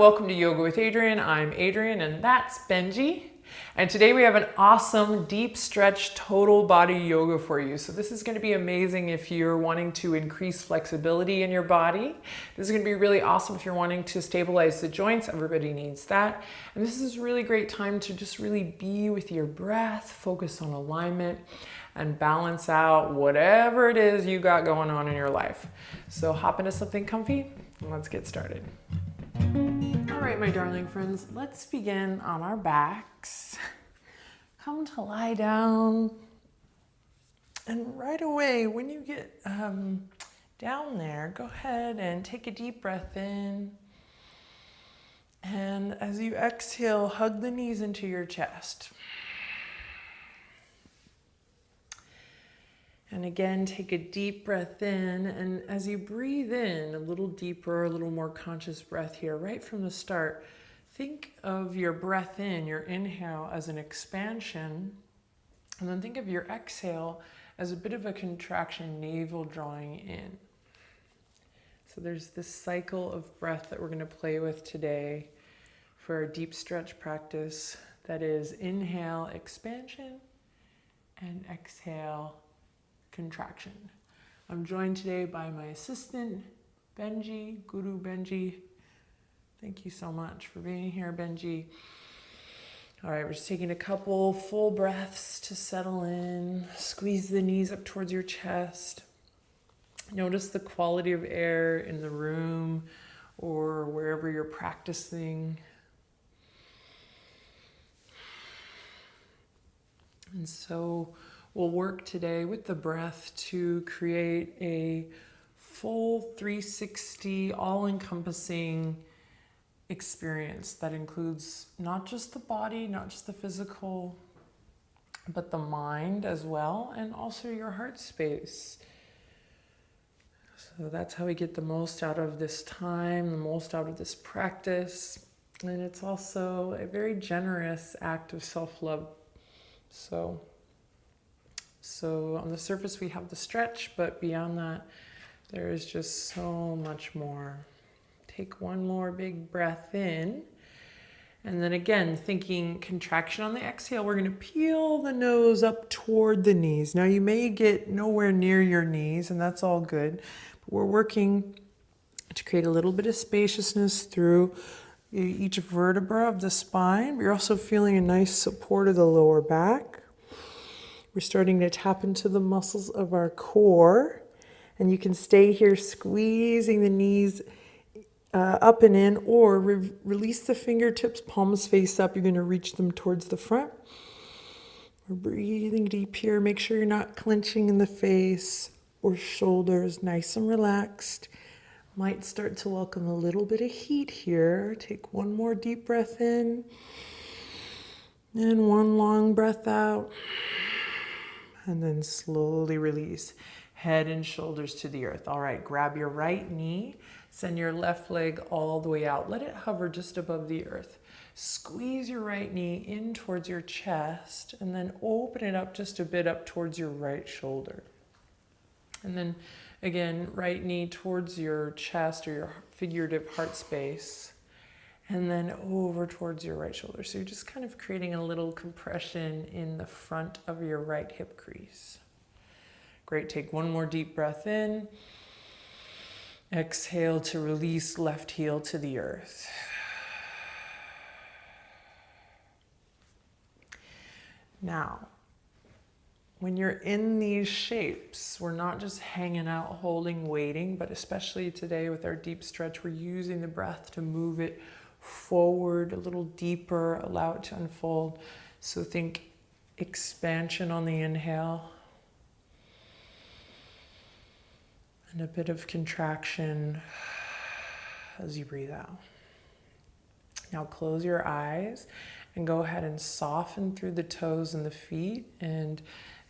welcome to Yoga with Adriene. I'm Adriene and that's Benji. And today we have an awesome deep stretch total body yoga for you. So this is going to be amazing if you're wanting to increase flexibility in your body. This is going to be really awesome if you're wanting to stabilize the joints. Everybody needs that. And this is a really great time to just really be with your breath, focus on alignment, and balance out whatever it is you got going on in your life. So hop into something comfy and let's get started. All right, my darling friends, let's begin on our backs. Come to lie down. And right away, when you get down there, go ahead and take a deep breath in. And as you exhale, hug the knees into your chest. And again, take a deep breath in, and as you breathe in, a little deeper, a little more conscious breath here, right from the start, think of your breath in, your inhale, as an expansion, and then think of your exhale as a bit of a contraction, navel drawing in. So there's this cycle of breath that we're going to play with today for our deep stretch practice. That is inhale, expansion, and exhale, contraction. I'm joined today by my assistant, Benji, Guru Benji. Thank you so much for being here, Benji. All right, we're just taking a couple full breaths to settle in. Squeeze the knees up towards your chest. Notice the quality of air in the room or wherever you're practicing. And so we'll work today with the breath to create a full 360, all-encompassing experience that includes not just the body, not just the physical, but the mind as well, and also your heart space. So that's how we get the most out of this time, the most out of this practice. And it's also a very generous act of self-love. So on the surface we have the stretch, but beyond that, there is just so much more. Take one more big breath in. And then again, thinking contraction on the exhale, we're going to peel the nose up toward the knees. Now you may get nowhere near your knees, and that's all good. But we're working to create a little bit of spaciousness through each vertebra of the spine. We're also feeling a nice support of the lower back. We're starting to tap into the muscles of our core, and you can stay here squeezing the knees up and in, or release the fingertips, palms face up. You're going to reach them towards the front. We're breathing deep here. Make sure you're not clenching in the face or shoulders, nice and relaxed. Might start to welcome a little bit of heat here. Take one more deep breath in, and one long breath out. And then slowly release. Head and shoulders to the earth. All right, grab your right knee. Send your left leg all the way out. Let it hover just above the earth. Squeeze your right knee in towards your chest and then open it up just a bit up towards your right shoulder. And then again, right knee towards your chest or your figurative heart space. And then over towards your right shoulder. So you're just kind of creating a little compression in the front of your right hip crease. Great, take one more deep breath in. Exhale to release left heel to the earth. Now, when you're in these shapes, we're not just hanging out, holding, waiting, but especially today with our deep stretch, we're using the breath to move it forward a little deeper, allow it to unfold. So think expansion on the inhale and a bit of contraction as you breathe out. Now close your eyes and go ahead and soften through the toes and the feet. And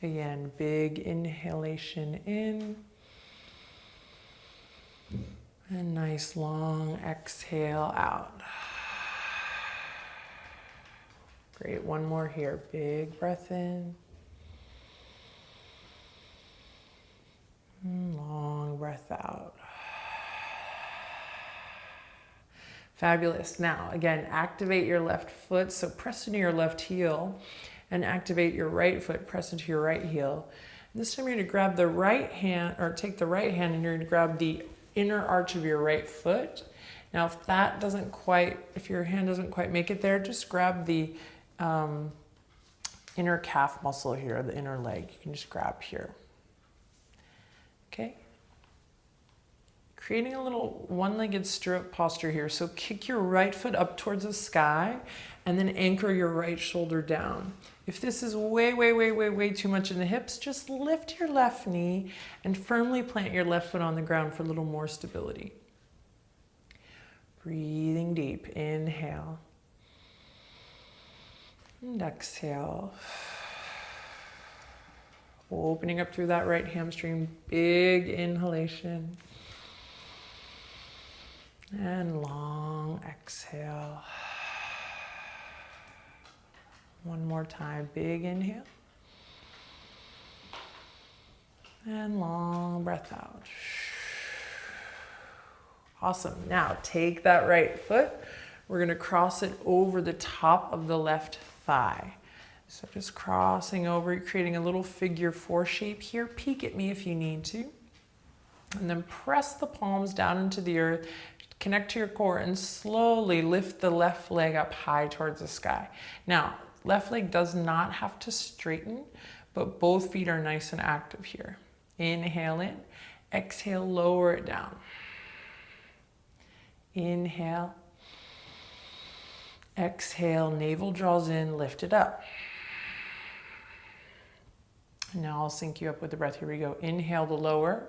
again, big inhalation in. And nice long exhale out. Great, one more here. Big breath in. And long breath out. Fabulous. Now, again, activate your left foot. So press into your left heel and activate your right foot. Press into your right heel. And this time you're going to grab the right hand, or take the right hand, and you're going to grab the inner arch of your right foot. Now, if your hand doesn't quite make it there, just grab the inner calf muscle here, the inner leg. You can just grab here. Okay? Creating a little one-legged stirrup posture here. So kick your right foot up towards the sky and then anchor your right shoulder down. If this is way too much in the hips, just lift your left knee and firmly plant your left foot on the ground for a little more stability. Breathing deep. Inhale. And exhale. Opening up through that right hamstring. Big inhalation. And long exhale. One more time, big inhale. And long breath out. Awesome. Now take that right foot. We're going to cross it over the top of the left thigh. So just crossing over, creating a little figure 4 shape here. Peek at me if you need to. And then press the palms down into the earth. Connect to your core and slowly lift the left leg up high towards the sky. Now, left leg does not have to straighten, but both feet are nice and active here. Inhale in, exhale, lower it down. Inhale, exhale, navel draws in, lift it up. Now I'll sync you up with the breath. Here we go. Inhale to lower.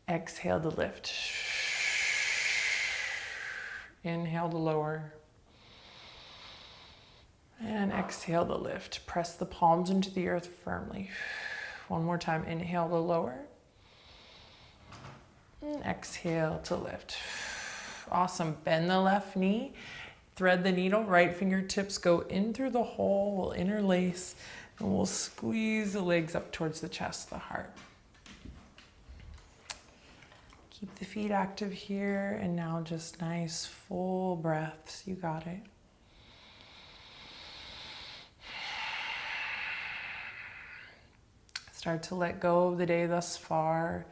Exhale to lift. Inhale to lower. And exhale to lift. Press the palms into the earth firmly. One more time. Inhale to lower. And exhale to lift. Awesome. Bend the left knee. Thread the needle. Right fingertips go in through the hole. We'll interlace. And we'll squeeze the legs up towards the chest, the heart. Keep the feet active here, and now just nice full breaths. You got it. Start to let go of the day thus far.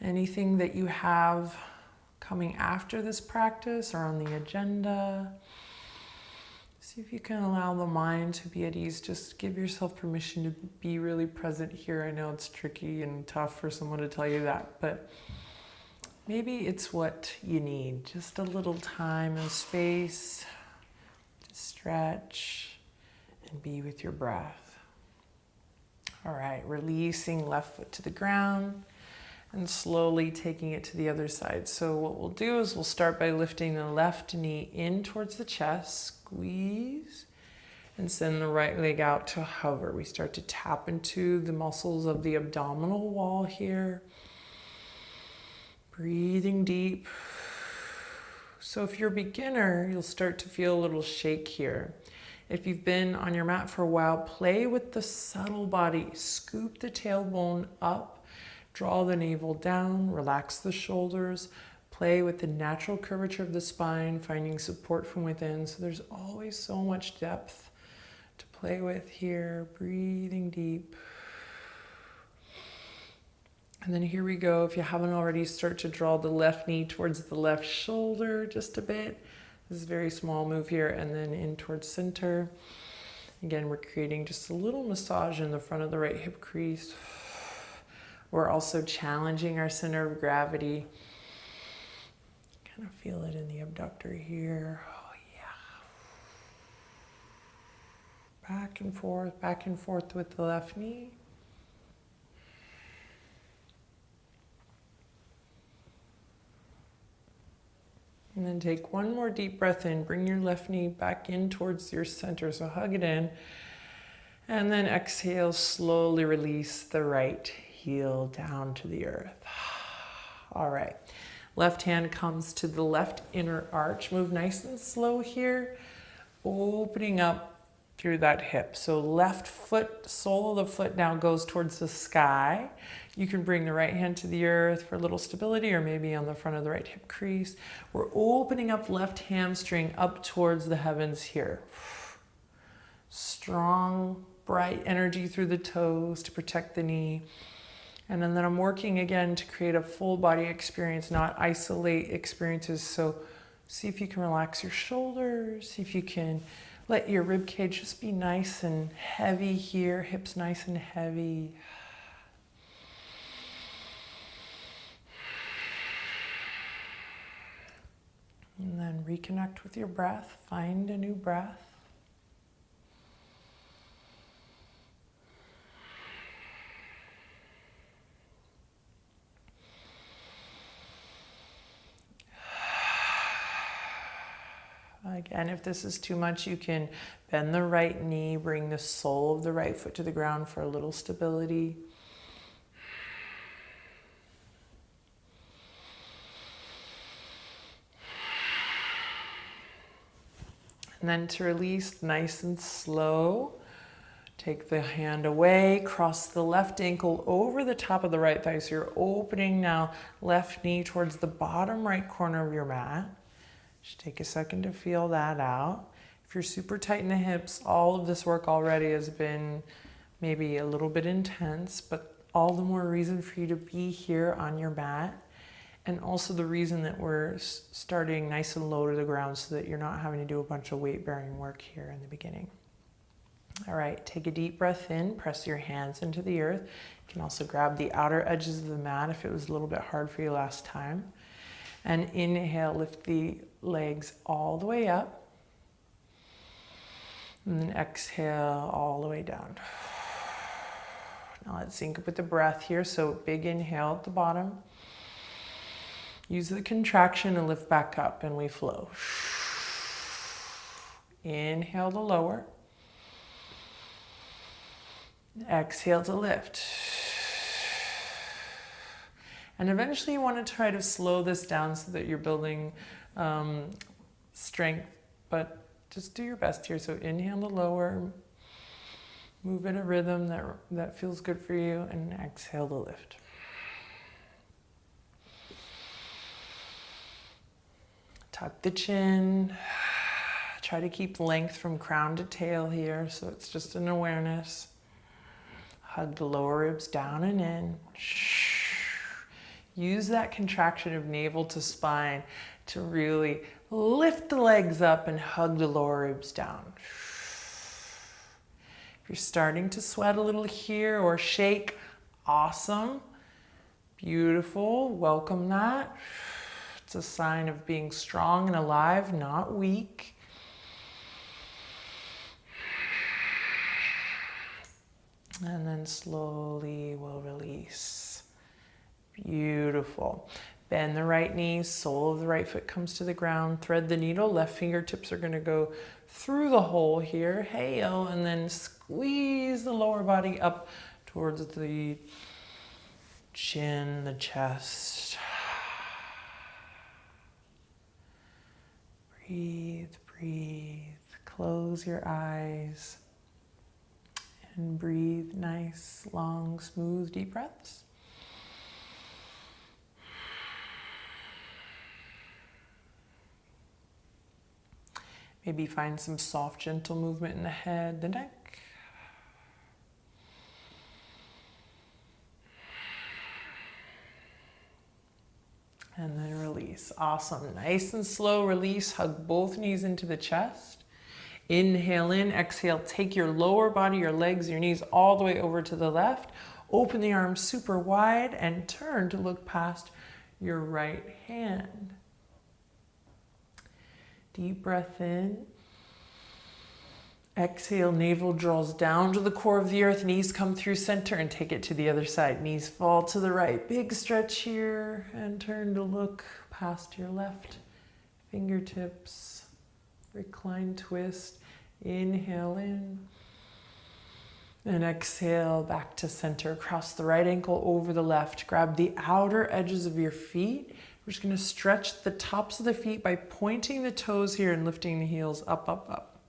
Anything that you have coming after this practice or on the agenda. See if you can allow the mind to be at ease. Just give yourself permission to be really present here. I know it's tricky and tough for someone to tell you that, but maybe it's what you need. Just a little time and space to stretch and be with your breath. All right, releasing left foot to the ground and slowly taking it to the other side. So what we'll do is we'll start by lifting the left knee in towards the chest, squeeze, and send the right leg out to hover. We start to tap into the muscles of the abdominal wall here. Breathing deep. So if you're a beginner, you'll start to feel a little shake here. If you've been on your mat for a while, play with the subtle body. Scoop the tailbone up. Draw the navel down, relax the shoulders, play with the natural curvature of the spine, finding support from within. So there's always so much depth to play with here. Breathing deep. And then here we go. If you haven't already, start to draw the left knee towards the left shoulder just a bit. This is a very small move here, and then in towards center. Again, we're creating just a little massage in the front of the right hip crease. We're also challenging our center of gravity. Kind of feel it in the abductor here. Oh yeah. Back and forth with the left knee. And then take one more deep breath in. Bring your left knee back in towards your center. So hug it in. And then exhale, slowly release the right heel down to the earth. All right. Left hand comes to the left inner arch. Move nice and slow here. Opening up through that hip. So left foot, sole of the foot now goes towards the sky. You can bring the right hand to the earth for a little stability, or maybe on the front of the right hip crease. We're opening up left hamstring up towards the heavens here. Strong, bright energy through the toes to protect the knee. And then I'm working again to create a full body experience, not isolate experiences. So see if you can relax your shoulders, see if you can let your rib cage just be nice and heavy here, hips nice and heavy. And then reconnect with your breath, find a new breath. Again, if this is too much, you can bend the right knee, bring the sole of the right foot to the ground for a little stability. And then to release, nice and slow, take the hand away, cross the left ankle over the top of the right thigh. So you're opening now left knee towards the bottom right corner of your mat. Just take a second to feel that out. If you're super tight in the hips, all of this work already has been maybe a little bit intense, but all the more reason for you to be here on your mat. And also the reason that we're starting nice and low to the ground so that you're not having to do a bunch of weight-bearing work here in the beginning. All right, take a deep breath in, press your hands into the earth. You can also grab the outer edges of the mat if it was a little bit hard for you last time. And inhale, lift the legs all the way up. And then exhale all the way down. Now let's sync up with the breath here. So big inhale at the bottom. Use the contraction and lift back up, and we flow. Inhale to lower. Exhale to lift. And eventually you want to try to slow this down so that you're building strength, but just do your best here. So inhale to lower, move in a rhythm that feels good for you, and exhale to lift. Tuck the chin. Try to keep length from crown to tail here, so it's just an awareness. Hug the lower ribs down and in. Use that contraction of navel to spine to really lift the legs up and hug the lower ribs down. If you're starting to sweat a little here or shake, awesome. Beautiful. Welcome that. It's a sign of being strong and alive, not weak. And then slowly we'll release. Beautiful. Bend the right knee, sole of the right foot comes to the ground. Thread the needle, left fingertips are going to go through the hole here. Hey-o, and then squeeze the lower body up towards the chin, the chest. Breathe, breathe. Close your eyes. And breathe nice, long, smooth, deep breaths. Maybe find some soft, gentle movement in the head, the neck. And then release. Awesome. Nice and slow release. Hug both knees into the chest. Inhale in, exhale. Take your lower body, your legs, your knees all the way over to the left. Open the arms super wide and turn to look past your right hand. Deep breath in. Exhale, navel draws down to the core of the earth, knees come through center, and take it to the other side. Knees fall to the right. Big stretch here, and turn to look past your left. Fingertips, recline twist. Inhale in. And exhale back to center. Cross the right ankle over the left. Grab the outer edges of your feet. We're just going to stretch the tops of the feet by pointing the toes here and lifting the heels up, up, up.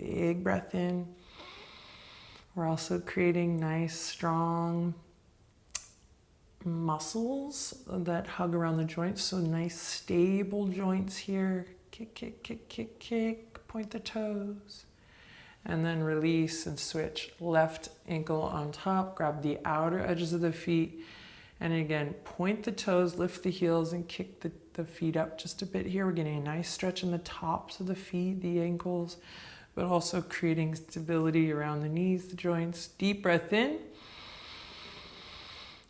Big breath in. We're also creating nice, strong muscles that hug around the joints. So nice, stable joints here. Kick, kick, kick, kick, kick. Point the toes. And then release and switch. Left ankle on top. Grab the outer edges of the feet. And again, point the toes, lift the heels, and kick the feet up just a bit here. We're getting a nice stretch in the tops of the feet, the ankles, but also creating stability around the knees, the joints. Deep breath in.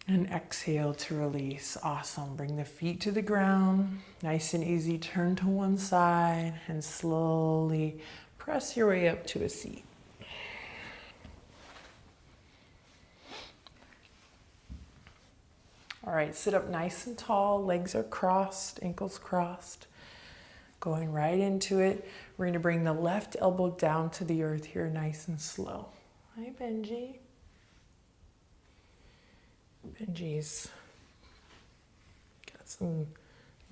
And exhale to release. Awesome. Bring the feet to the ground. Nice and easy. Turn to one side and slowly press your way up to a seat. All right, sit up nice and tall. Legs are crossed, ankles crossed. Going right into it. We're going to bring the left elbow down to the earth here, nice and slow. Hi, Benji. Benji's got some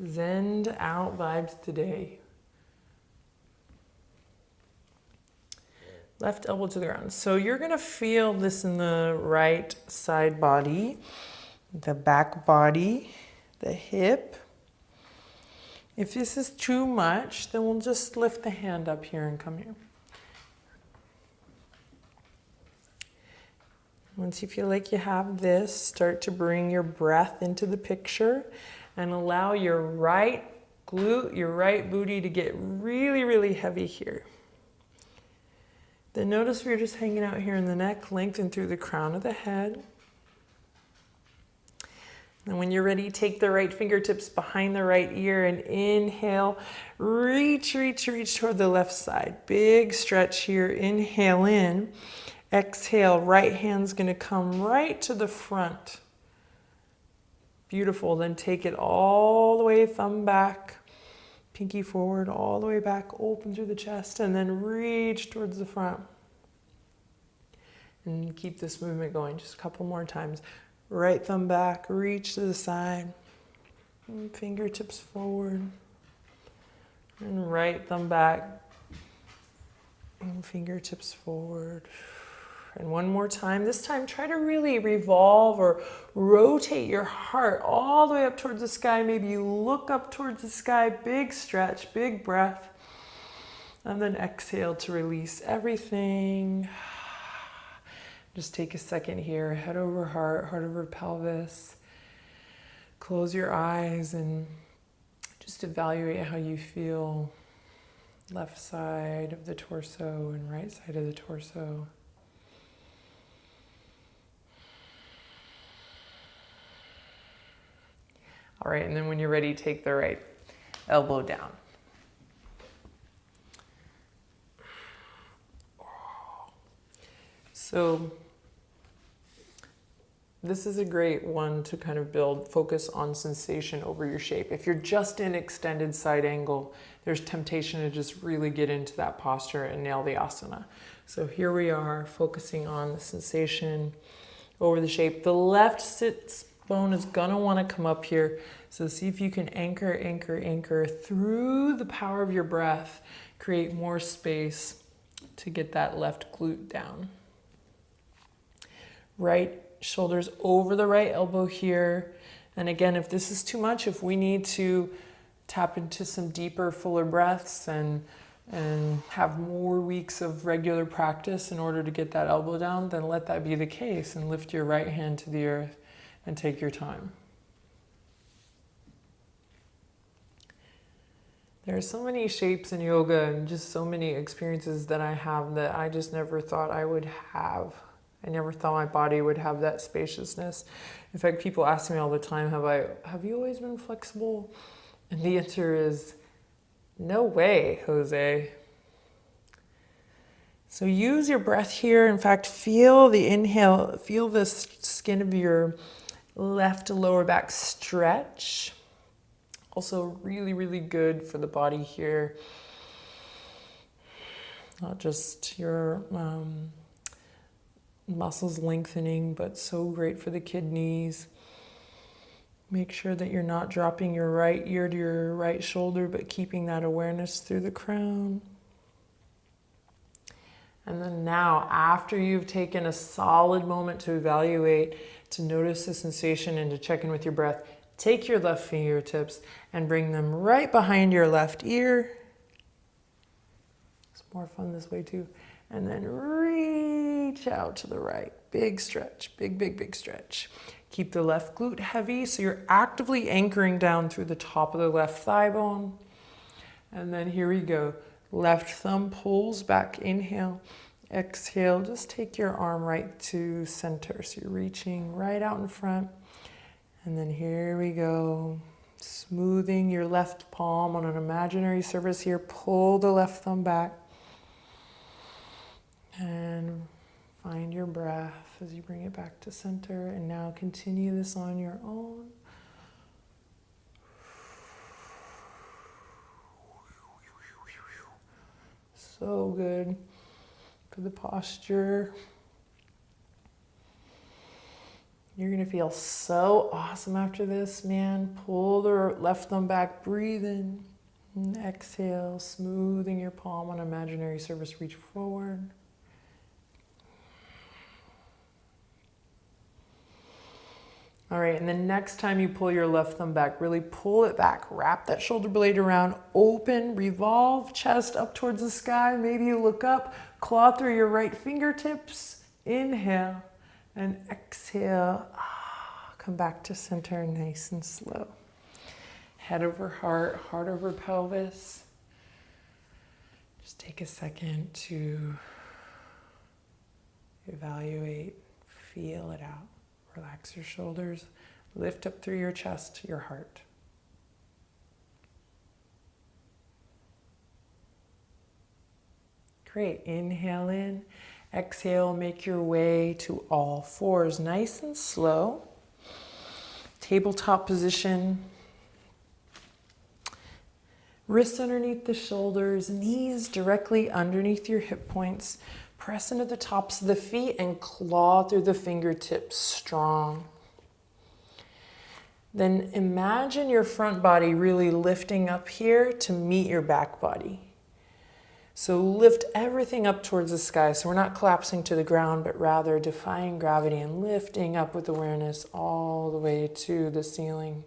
zened out vibes today. Left elbow to the ground. So you're going to feel this in the right side body, the back body, the hip. If this is too much, then we'll just lift the hand up here and come here. Once you feel like you have this, start to bring your breath into the picture and allow your right glute, your right booty to get really, really heavy here. Then notice we're just hanging out here in the neck, lengthen through the crown of the head. And when you're ready, take the right fingertips behind the right ear and inhale. Reach, reach, reach toward the left side. Big stretch here. Inhale in. Exhale, right hand's going to come right to the front. Beautiful. Then take it all the way, thumb back, pinky forward, all the way back, open through the chest, and then reach towards the front. And keep this movement going just a couple more times. Right thumb back, reach to the side, and fingertips forward, and right thumb back, and fingertips forward. And one more time. This time, try to really revolve or rotate your heart all the way up towards the sky. Maybe you look up towards the sky, big stretch, big breath, and then exhale to release everything. Just take a second here, head over heart, heart over pelvis. Close your eyes and just evaluate how you feel. Left side of the torso and right side of the torso. All right, and then when you're ready, take the right elbow down. So this is a great one to kind of focus on sensation over your shape. If you're just in extended side angle, there's temptation to just really get into that posture and nail the asana. So here we are focusing on the sensation over the shape. The left sits bone is gonna wanna come up here. So see if you can anchor, anchor, anchor through the power of your breath. Create more space to get that left glute down. Right shoulders over the right elbow here. And again, if this is too much, if we need to tap into some deeper, fuller breaths and have more weeks of regular practice in order to get that elbow down, then let that be the case and lift your right hand to the earth and take your time. There are so many shapes in yoga and just so many experiences that I have that I just never thought I would have. I never thought my body would have that spaciousness. In fact, people ask me all the time, have you always been flexible? And the answer is, no way, Jose. So use your breath here. In fact, feel the inhale, feel the skin of your left lower back stretch. Also really, really good for the body here. Not just your muscles lengthening, but so great for the kidneys. Make sure that you're not dropping your right ear to your right shoulder, but keeping that awareness through the crown. And then now, after you've taken a solid moment to evaluate, to notice the sensation and to check in with your breath, take your left fingertips and bring them right behind your left ear. It's more fun this way too. And then reach out to the right. Big stretch, big, big, big stretch. Keep the left glute heavy so you're actively anchoring down through the top of the left thigh bone. And then here we go. Left thumb pulls back, inhale. Exhale, just take your arm right to center. So you're reaching right out in front. And then here we go. Smoothing your left palm on an imaginary surface here. Pull the left thumb back. And find your breath as you bring it back to center. And now continue this on your own. So good for the posture. You're going to feel so awesome after this, man. Pull the left thumb back, breathe in, and exhale, smoothing your palm on imaginary surface, reach forward. All right, and then next time you pull your left thumb back, really pull it back. Wrap that shoulder blade around, open, revolve, chest up towards the sky. Maybe you look up, claw through your right fingertips. Inhale and exhale. Come back to center, nice and slow. Head over heart, heart over pelvis. Just take a second to evaluate, feel it out. Relax your shoulders, lift up through your chest, your heart. Great, inhale in, exhale, make your way to all fours, nice and slow. Tabletop position. Wrists underneath the shoulders, knees directly underneath your hip points. Press into the tops of the feet and claw through the fingertips strong. Then imagine your front body really lifting up here to meet your back body. So lift everything up towards the sky. So we're not collapsing to the ground, but rather defying gravity and lifting up with awareness all the way to the ceiling.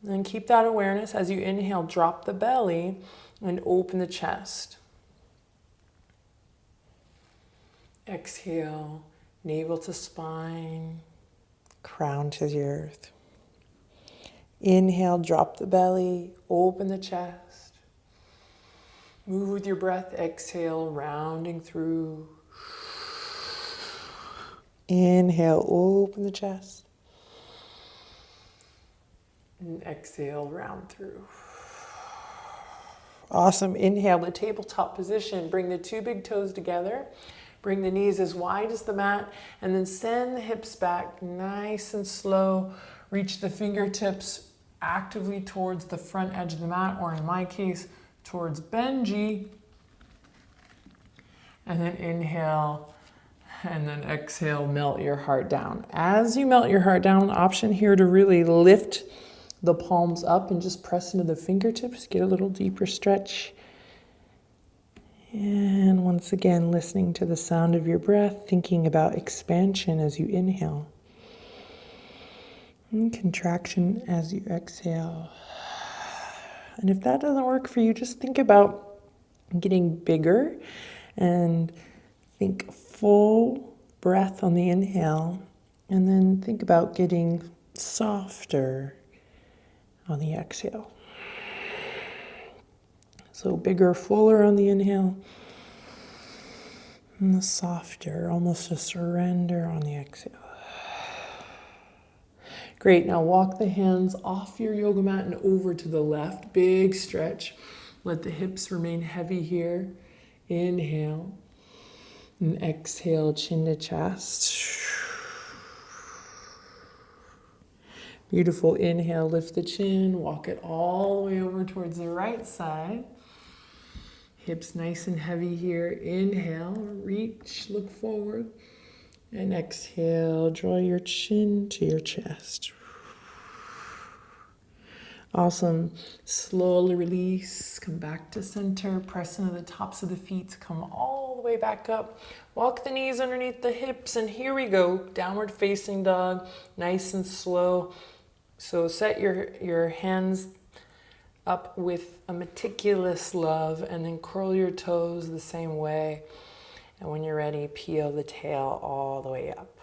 And keep that awareness as you inhale, drop the belly and open the chest. Exhale, navel to spine, crown to the earth. Inhale, drop the belly, open the chest. Move with your breath, exhale, rounding through. Inhale, open the chest. And exhale, round through. Awesome. Inhale, the tabletop position. Bring the two big toes together. Bring the knees as wide as the mat. And then send the hips back nice and slow. Reach the fingertips actively towards the front edge of the mat, or in my case, towards Benji. And then inhale. And then exhale, melt your heart down. As you melt your heart down, option here to really lift the palms up and just press into the fingertips, get a little deeper stretch. And once again, listening to the sound of your breath, thinking about expansion as you inhale. And contraction as you exhale. And if that doesn't work for you, just think about getting bigger and think full breath on the inhale. And then think about getting softer on the exhale. So bigger, fuller on the inhale, and the softer, almost a surrender on the exhale. Great, now walk the hands off your yoga mat and over to the left. Big stretch. Let the hips remain heavy here. Inhale, and exhale, chin to chest. Beautiful. Inhale, lift the chin, walk it all the way over towards the right side. Hips nice and heavy here. Inhale, reach, look forward. And exhale, draw your chin to your chest. Awesome. Slowly release, come back to center, press into the tops of the feet, come all the way back up. Walk the knees underneath the hips, and here we go. Downward facing dog, nice and slow. So set your hands up with a meticulous love, and then curl your toes the same way. And when you're ready, peel the tail all the way up.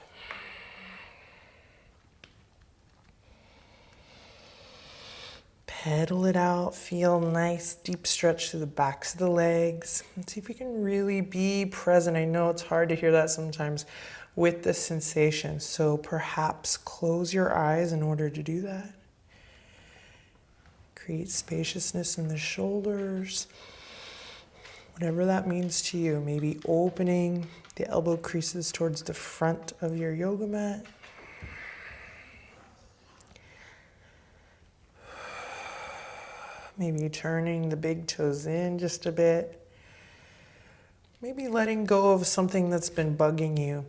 Pedal it out, feel nice deep stretch through the backs of the legs. And see if you can really be present. I know it's hard to hear that sometimes with the sensation. So perhaps close your eyes in order to do that. Create spaciousness in the shoulders. Whatever that means to you. Maybe opening the elbow creases towards the front of your yoga mat. Maybe turning the big toes in just a bit. Maybe letting go of something that's been bugging you.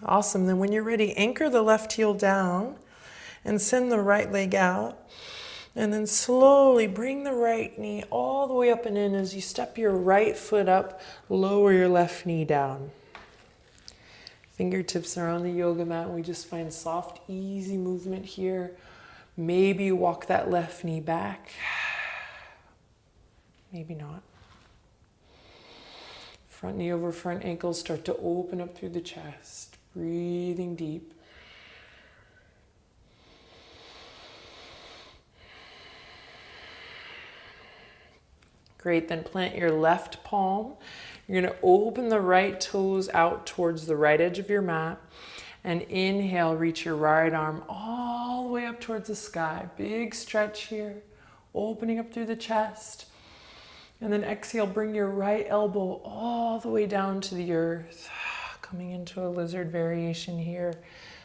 Awesome. Then when you're ready, anchor the left heel down and send the right leg out. And then slowly bring the right knee all the way up and in. As you step your right foot up, lower your left knee down. Fingertips are on the yoga mat. We just find soft, easy movement here. Maybe you walk that left knee back. Maybe not. Front knee over front ankles start to open up through the chest. Breathing deep. Great, then plant your left palm. You're going to open the right toes out towards the right edge of your mat. And inhale, reach your right arm all the way up towards the sky. Big stretch here, opening up through the chest. And then exhale, bring your right elbow all the way down to the earth. Coming into a lizard variation here.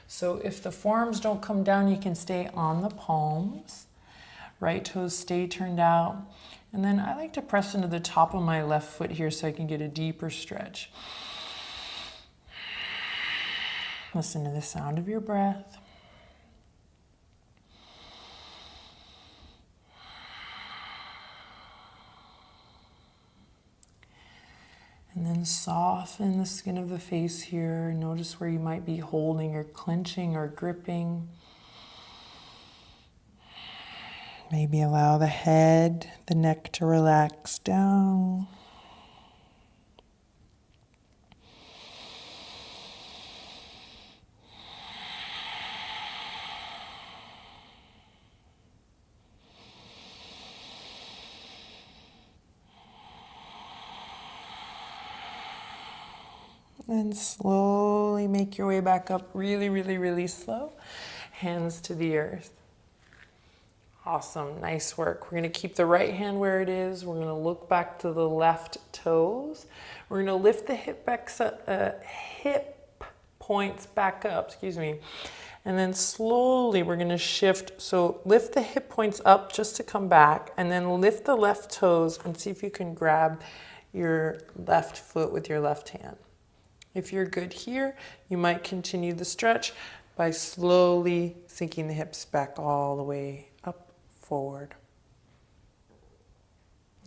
So if the forearms don't come down, you can stay on the palms. Right toes stay turned out. And then I like to press into the top of my left foot here so I can get a deeper stretch. Listen to the sound of your breath. And then soften the skin of the face here. Notice where you might be holding or clenching or gripping. Maybe allow the head, the neck to relax down. And slowly make your way back up, really, really, really slow. Hands to the earth. Awesome, nice work. We're going to keep the right hand where it is. We're going to look back to the left toes. We're going to lift the hip points back up, and then slowly we're going to shift. So lift the hip points up just to come back, and then lift the left toes and see if you can grab your left foot with your left hand. If you're good here, you might continue the stretch by slowly sinking the hips back all the way up, forward.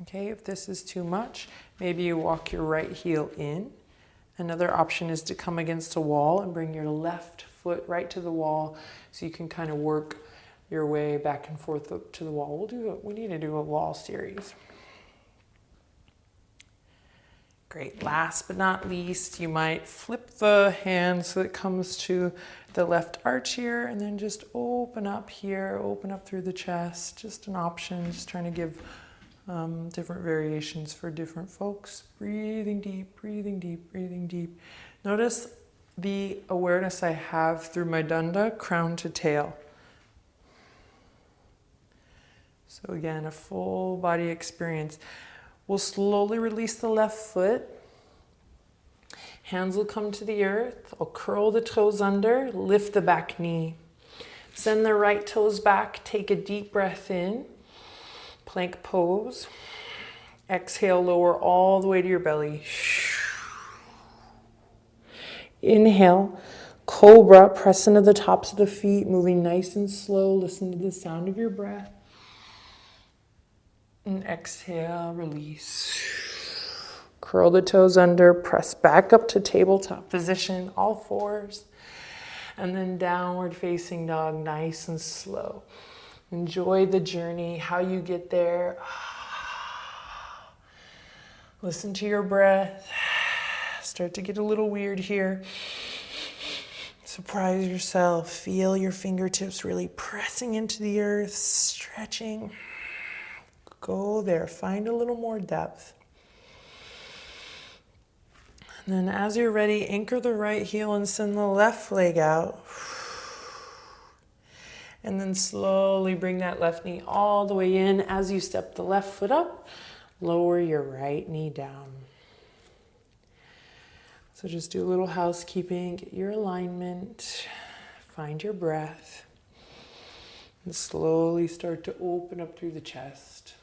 Okay, if this is too much, maybe you walk your right heel in. Another option is to come against a wall and bring your left foot right to the wall so you can kind of work your way back and forth up to the wall. We need to do a wall series. Great. Last but not least, you might flip the hand so it comes to the left arch here, and then just open up here, open up through the chest. Just an option, just trying to give different variations for different folks. Breathing deep, breathing deep, breathing deep. Notice the awareness I have through my dunda, crown to tail. So again, a full body experience. We'll slowly release the left foot. Hands will come to the earth. I'll curl the toes under, lift the back knee. Send the right toes back, take a deep breath in. Plank pose. Exhale, lower all the way to your belly. Inhale, Cobra, press into the tops of the feet, moving nice and slow. Listen to the sound of your breath. And exhale, release. Curl the toes under, press back up to tabletop position, all fours. And then downward facing dog, nice and slow. Enjoy the journey, how you get there. Listen to your breath. Start to get a little weird here. Surprise yourself. Feel your fingertips really pressing into the earth, stretching. Go there. Find a little more depth. And then as you're ready, anchor the right heel and send the left leg out. And then slowly bring that left knee all the way in. As you step the left foot up, lower your right knee down. So just do a little housekeeping, get your alignment, find your breath, and slowly start to open up through the chest.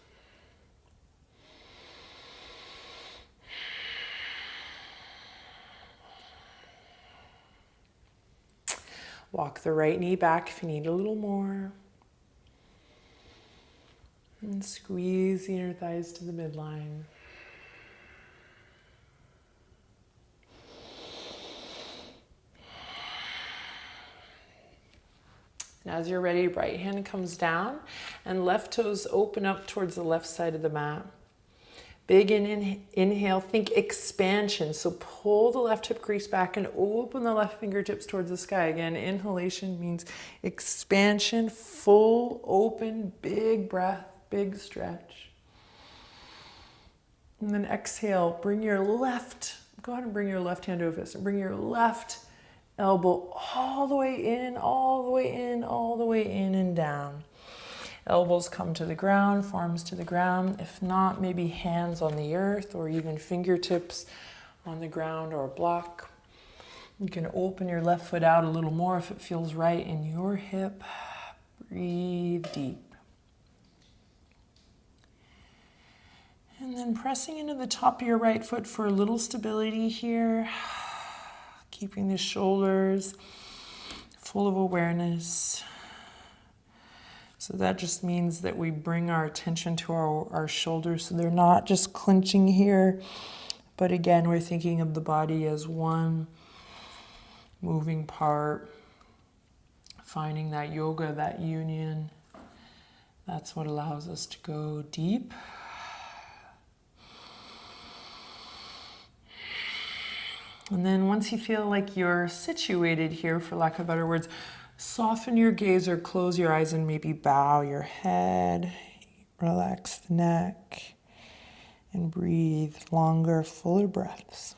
Walk the right knee back if you need a little more. And squeeze the inner thighs to the midline. And as you're ready, right hand comes down and left toes open up towards the left side of the mat. Big inhale, think expansion. So pull the left hip crease back and open the left fingertips towards the sky. Again, inhalation means expansion, full, open, big breath, big stretch. And then exhale, bring your left, go ahead and bring your left hand to a fist and bring your left elbow all the way in, all the way in, all the way in and down. Elbows come to the ground, forearms to the ground. If not, maybe hands on the earth or even fingertips on the ground or a block. You can open your left foot out a little more if it feels right in your hip. Breathe deep. And then pressing into the top of your right foot for a little stability here. Keeping the shoulders full of awareness. So that just means that we bring our attention to our shoulders so they're not just clenching here, but again, we're thinking of the body as one moving part, finding that yoga, that union. That's what allows us to go deep. And then once you feel like you're situated here, for lack of better words, soften your gaze or close your eyes and maybe bow your head, relax the neck, and breathe longer, fuller breaths.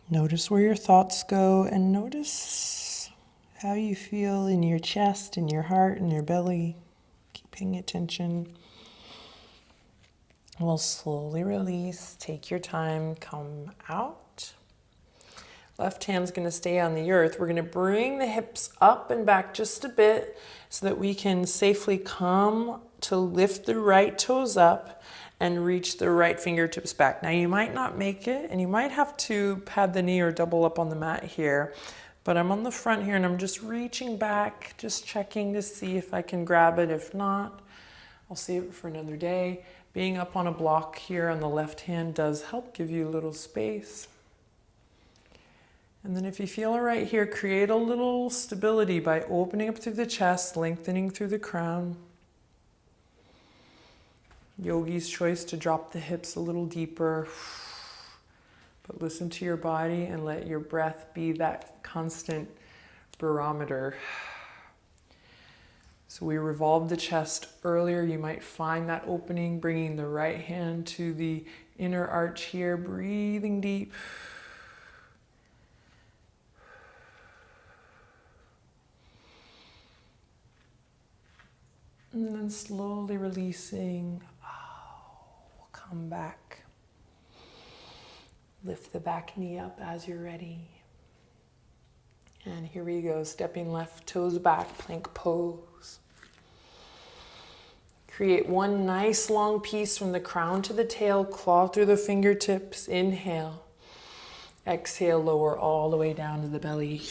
Notice where your thoughts go and notice how you feel in your chest, in your heart, in your belly. Keep paying attention. We'll slowly release. Take your time. Come out. Left hand's going to stay on the earth. We're going to bring the hips up and back just a bit so that we can safely come to lift the right toes up and reach the right fingertips back. Now you might not make it and you might have to pad the knee or double up on the mat here, but I'm on the front here and I'm just reaching back, just checking to see if I can grab it. If not, I'll save it for another day. Being up on a block here on the left hand does help give you a little space. And then if you feel all right here, create a little stability by opening up through the chest, lengthening through the crown. Yogi's choice to drop the hips a little deeper. But listen to your body and let your breath be that constant barometer. So we revolved the chest earlier. You might find that opening, bringing the right hand to the inner arch here, breathing deep. And then slowly releasing. We'll come back. Lift the back knee up as you're ready. And here we go, stepping left toes back, plank pose. Create one nice long piece from the crown to the tail, claw through the fingertips, inhale. Exhale, lower all the way down to the belly.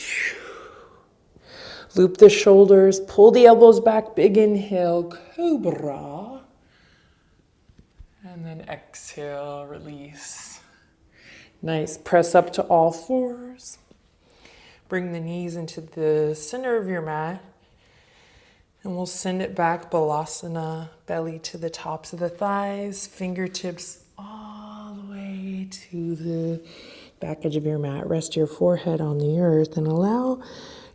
Loop the shoulders, pull the elbows back, big inhale, cobra. And then exhale, release. Nice, press up to all fours. Bring the knees into the center of your mat. And we'll send it back, balasana, belly to the tops of the thighs, fingertips all the way to the back edge of your mat. Rest your forehead on the earth and allow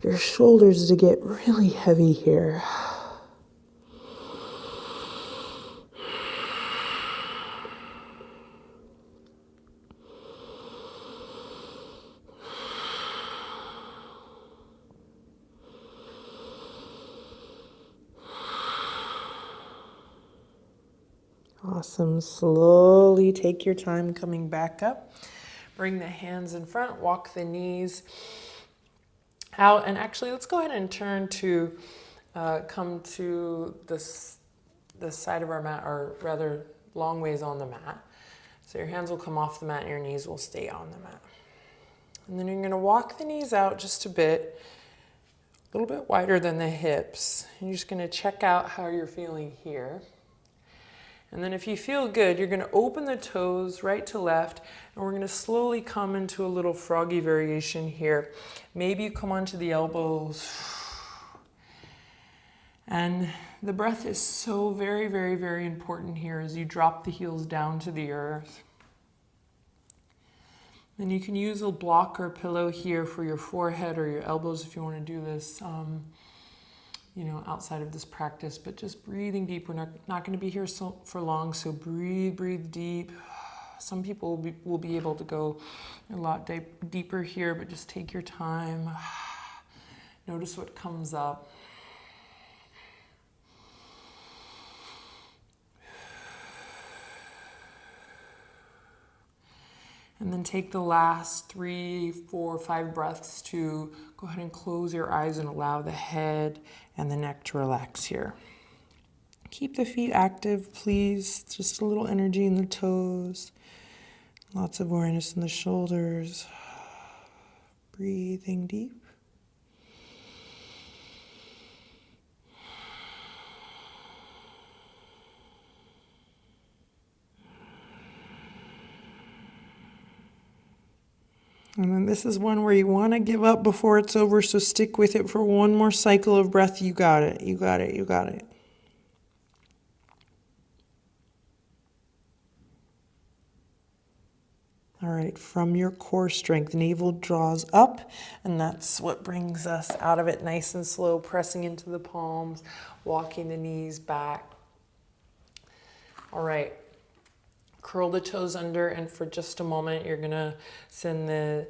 your shoulders to get really heavy here. Awesome. Slowly take your time coming back up. Bring the hands in front, walk the knees out. And actually, let's go ahead and turn to come to the side of our mat, or rather long ways on the mat. So your hands will come off the mat and your knees will stay on the mat. And then you're going to walk the knees out just a bit, a little bit wider than the hips. And you're just going to check out how you're feeling here. And then if you feel good, you're going to open the toes right to left, and we're going to slowly come into a little froggy variation here. Maybe you come onto the elbows. And the breath is so very, very, very important here as you drop the heels down to the earth. Then you can use a block or pillow here for your forehead or your elbows if you want to do this, outside of this practice. But just breathing deep. We're not going to be here for long, so breathe deep. Some people will be able to go a lot deeper here, but just take your time. Notice what comes up. And then take the last 3, 4, 5 breaths to go ahead and close your eyes and allow the head and the neck to relax here. Keep the feet active, please. Just a little energy in the toes. Lots of awareness in the shoulders. Breathing deep. And then this is one where you want to give up before it's over, so stick with it for one more cycle of breath. You got it, you got it, you got it. All right, from your core strength, navel draws up, and that's what brings us out of it nice and slow, pressing into the palms, walking the knees back. All right. Curl the toes under, and for just a moment, you're going to send the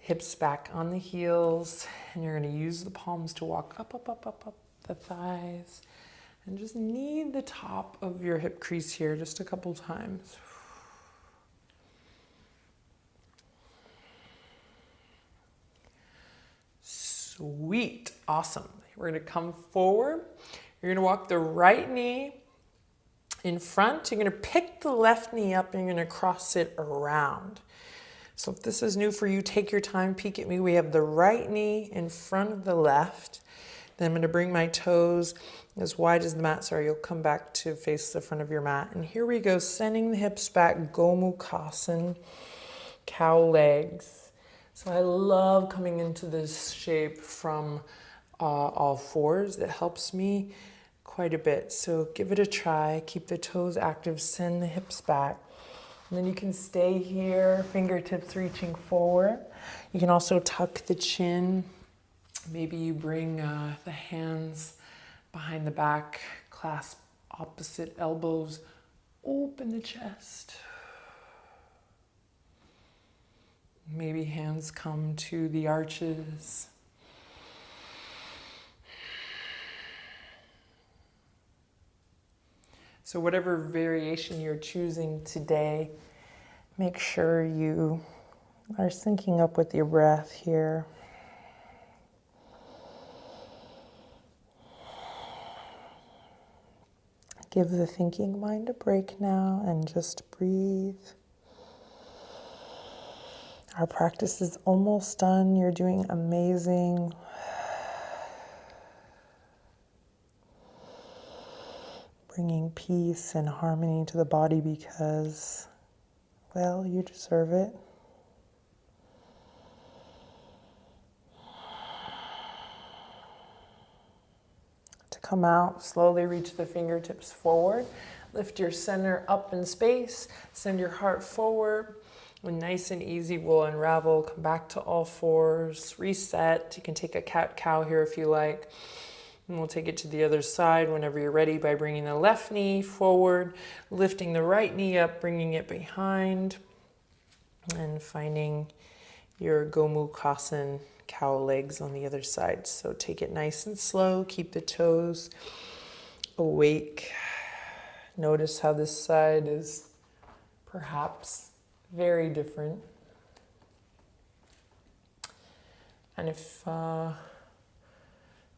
hips back on the heels, and you're going to use the palms to walk up the thighs, and just knead the top of your hip crease here just a couple times. Sweet. Awesome. We're going to come forward. You're going to walk the right knee in front. You're going to pick the left knee up and you're going to cross it around. So if this is new for you, take your time, peek at me. We have the right knee in front of the left. Then I'm going to bring my toes as wide as the mat. Sorry, you'll come back to face the front of your mat. And here we go, sending the hips back, Gomukhasana, cow legs. So I love coming into this shape from all fours. It helps me quite a bit. So give it a try. Keep the toes active. Send the hips back. And then you can stay here, fingertips reaching forward. You can also tuck the chin. Maybe you bring the hands behind the back, clasp opposite elbows, open the chest. Maybe hands come to the arches. So whatever variation you're choosing today, make sure you are syncing up with your breath here. Give the thinking mind a break now and just breathe. Our practice is almost done. You're doing amazing. Bringing peace and harmony to the body because, well, you deserve it. To come out, slowly reach the fingertips forward. Lift your center up in space. Send your heart forward. And nice and easy, we'll unravel. Come back to all fours. Reset. You can take a cat-cow here if you like. And we'll take it to the other side whenever you're ready by bringing the left knee forward, lifting the right knee up, bringing it behind, and finding your Gomukhasana cow legs on the other side. So take it nice and slow. Keep the toes awake. Notice how this side is perhaps very different. And if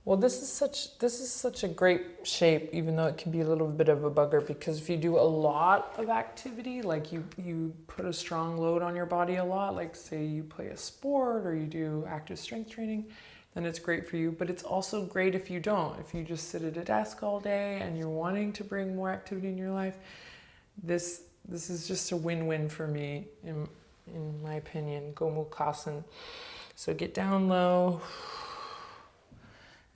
well, this is such a great shape, even though it can be a little bit of a bugger, because if you do a lot of activity, like you put a strong load on your body a lot, like say you play a sport or you do active strength training, then it's great for you. But it's also great if you don't. If you just sit at a desk all day and you're wanting to bring more activity in your life, this is just a win-win for me, in my opinion, Gomukhasana. So get down low.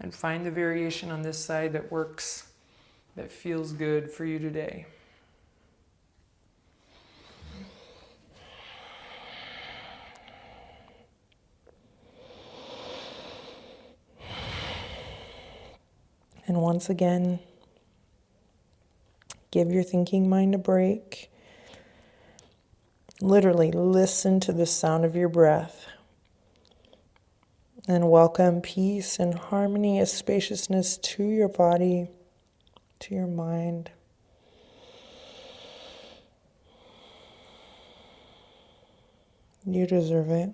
And find the variation on this side that works, that feels good for you today. And once again, give your thinking mind a break. Literally listen to the sound of your breath. And welcome peace and harmony, a spaciousness to your body, to your mind. You deserve it.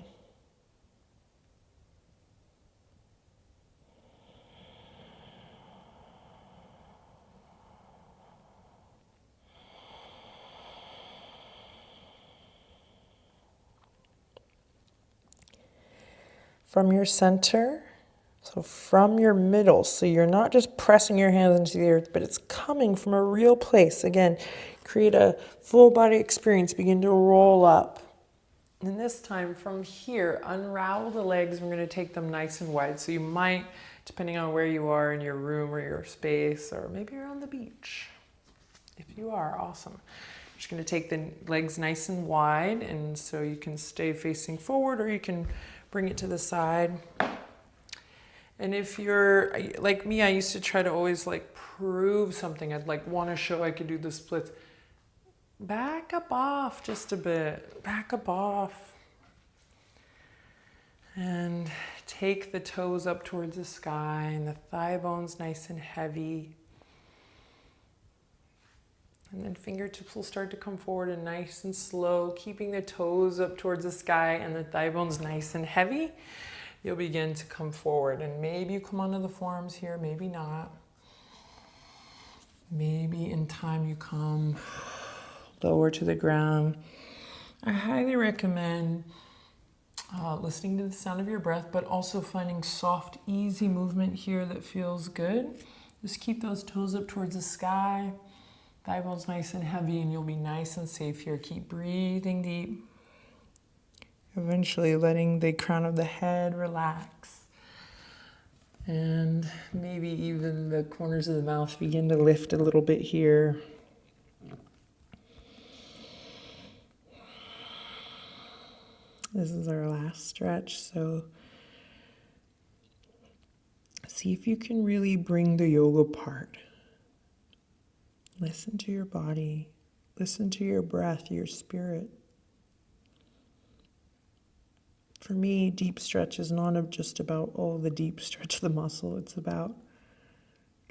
From your center, so from your middle, so you're not just pressing your hands into the earth, but it's coming from a real place. Again, create a full body experience, begin to roll up. And this time from here, unravel the legs. We're going to take them nice and wide. So you might, depending on where you are in your room or your space, or maybe you're on the beach. If you are, awesome. You're just going to take the legs nice and wide, and so you can stay facing forward, or you can bring it to the side. And if you're like me, I used to try to always like prove something. I'd like want to show I could do the splits. Back up off just a bit. Back up off. And take the toes up towards the sky and the thigh bones nice and heavy. And then fingertips will start to come forward and nice and slow, keeping the toes up towards the sky and the thigh bones nice and heavy. You'll begin to come forward. And maybe you come onto the forearms here, maybe not. Maybe in time you come lower to the ground. I highly recommend listening to the sound of your breath, but also finding soft, easy movement here that feels good. Just keep those toes up towards the sky. Thigh bones nice and heavy, and you'll be nice and safe here. Keep breathing deep. Eventually letting the crown of the head relax. And maybe even the corners of the mouth begin to lift a little bit here. This is our last stretch, so see if you can really bring the yoga part. Listen to your body. Listen to your breath, your spirit. For me, deep stretch is not just about, the deep stretch of the muscle. It's about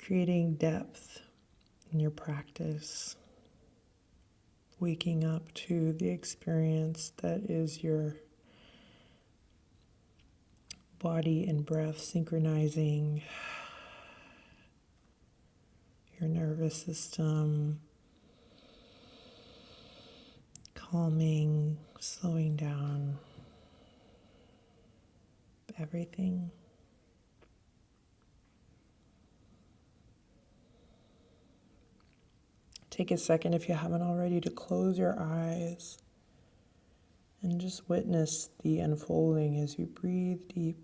creating depth in your practice. Waking up to the experience that is your body and breath synchronizing. your nervous system, calming, slowing down everything. Take a second, if you haven't already, to close your eyes and just witness the unfolding as you breathe deep,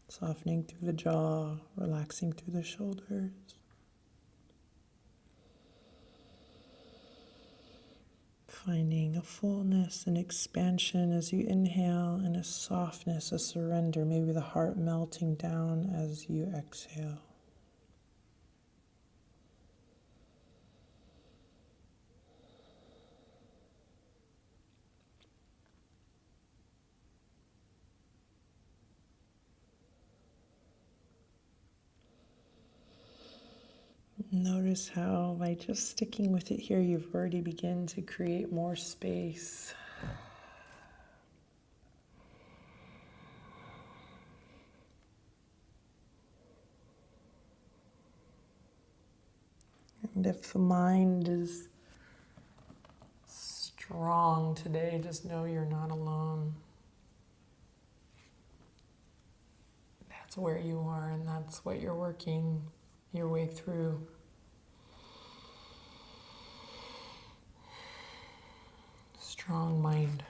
softening through the jaw, relaxing through the shoulders. Finding a fullness and expansion as you inhale, and a softness, a surrender, maybe the heart melting down as you exhale. Notice how by just sticking with it here, you've already begun to create more space. And if the mind is strong today, just know you're not alone. That's where you are, and that's what you're working your way through. Strong mind.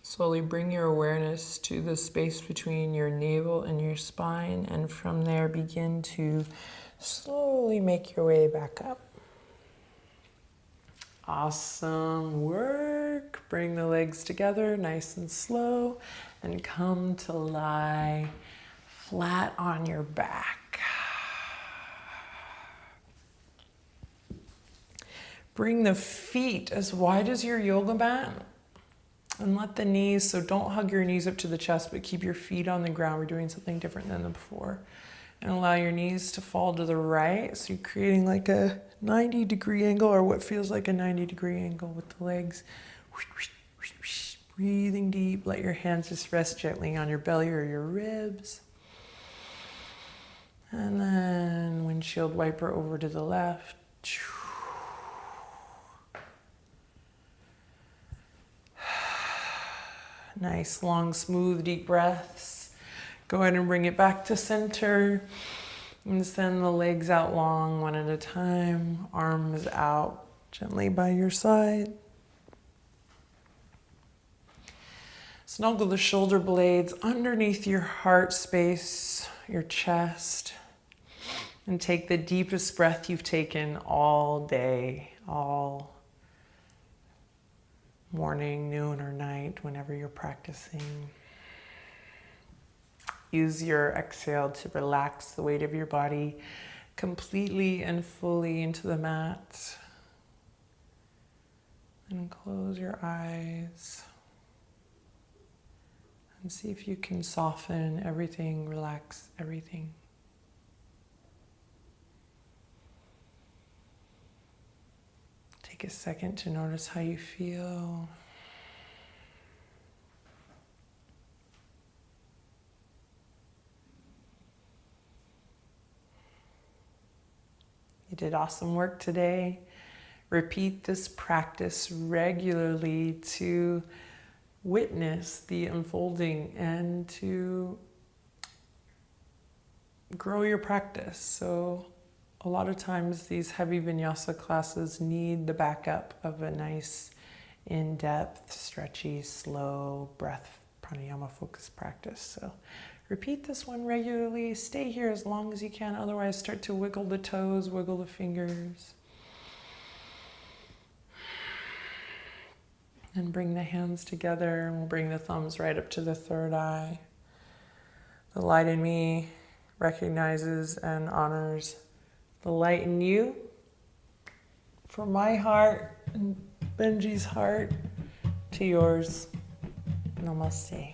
Slowly bring your awareness to the space between your navel and your spine, and from there begin to slowly make your way back up. Awesome work. Bring the legs together nice and slow and come to lie flat on your back. Bring the feet as wide as your yoga mat and let the knees, so don't hug your knees up to the chest, but keep your feet on the ground. We're doing something different than before. And allow your knees to fall to the right, so you're creating like a 90-degree angle, or what feels like a 90-degree angle with the legs. Breathing deep, let your hands just rest gently on your belly or your ribs. And then windshield wiper over to the left. Nice, long, smooth, deep breaths. Go ahead and bring it back to center. And send the legs out long, one at a time. Arms out gently by your side. Snuggle the shoulder blades underneath your heart space, your chest. And take the deepest breath you've taken all day, all morning, noon, or night, whenever you're practicing. Use your exhale to relax the weight of your body completely and fully into the mat. And close your eyes. And see if you can soften everything, relax everything. Take a second to notice how you feel. You did awesome work today. Repeat this practice regularly to witness the unfolding and to grow your practice. So a lot of times these heavy vinyasa classes need the backup of a nice, in-depth, stretchy, slow breath pranayama focused practice. So repeat this one regularly. Stay here as long as you can. Otherwise, start to wiggle the toes, wiggle the fingers. And bring the hands together, and we'll bring the thumbs right up to the third eye. The light in me recognizes and honors the light in you. From my heart and Benji's heart to yours. Namaste.